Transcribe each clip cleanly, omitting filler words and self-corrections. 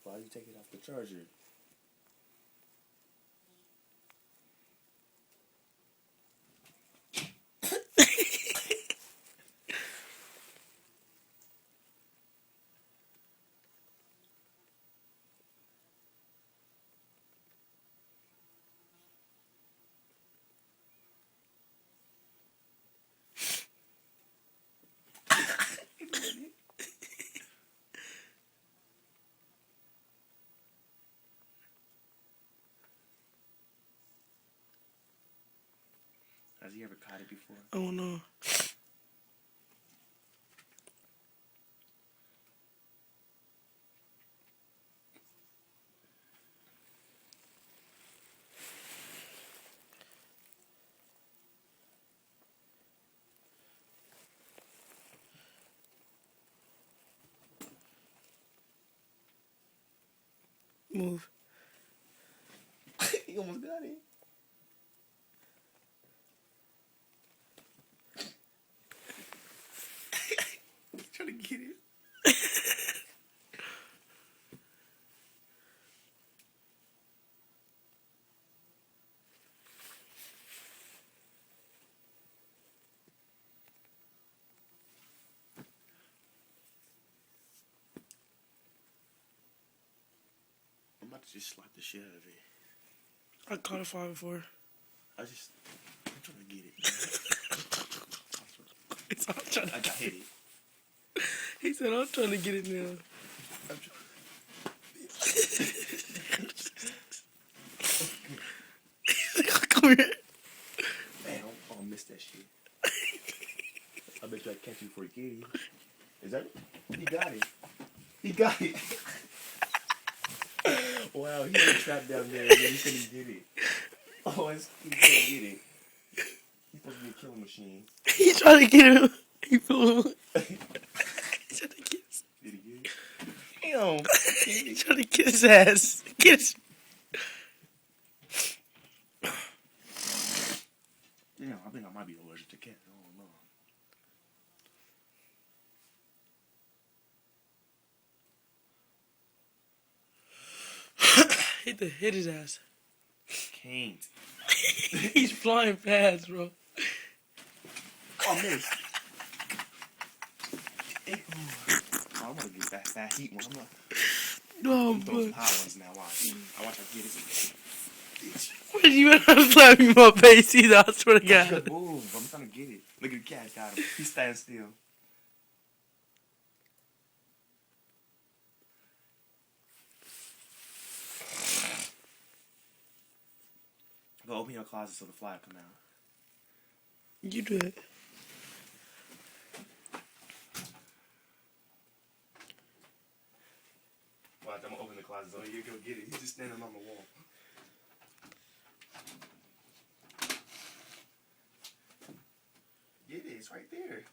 Why you take it off the charger? Has he ever caught it before? Oh no. Move. He almost got it. He's trying to get it. I'm about to just slap the shit out of it. I caught a 5 before. I'm trying to get it. I'm trying I to hit it. He said, I'm trying to get it now. Come here. Man, I'm gonna miss that shit. I bet you I catch you before you get it. Is that it? He got it. He got it. Wow, he had a trap down there and then he couldn't get it. Oh, he couldn't get it. He's supposed to be a killing machine. He trying to get him. He flew. He trying to get his. Did he get it? Damn. He trying to get his ass. Get his. Damn, I think I might be allergic to cats. I don't know. Hit his ass. Can't. He's flying fast, bro. Oh, I missed. I'm gonna get that fat heat one. I'm gonna No, throw some hot ones now. Watch. I watch I get it. When you ever slap me in my face either, I swear to God. Move. I'm trying to get it. Look at the cat. Got him. He's standing still. Go open your closet so the fly will come out. You do it. Watch, I'm gonna open the closet so you go get it. He's just standing on the wall. Get it. It's right there.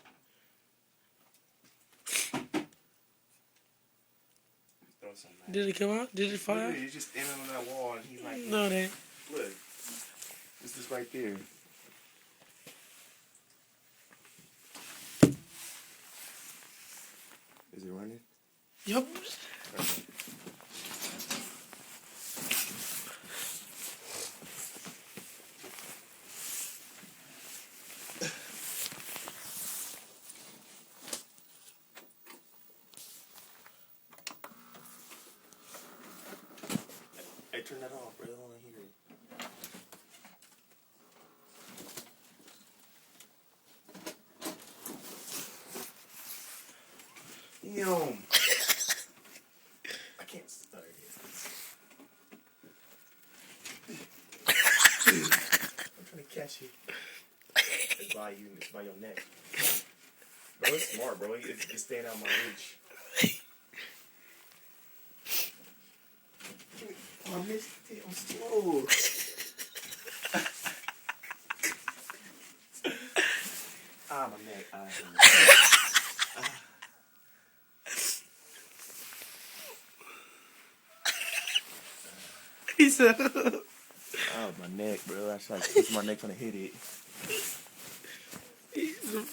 Throw something out. Did it come out? Did it Look fire? at it. He's just standing on that wall and he's like, No, it ain't. look. This is right there. Is it running? Yup. Okay. Hey, turn that off, bro. I don't want to hear it. Damn. I can't start it. I'm trying to catch you. It's by you. It's by your neck. Bro, it's smart, bro. It's staying out of my reach. Oh, I missed it. I'm slow. Ah, my neck. He said. Oh, my neck, bro. That's like, it's my neck gonna hit it. He's a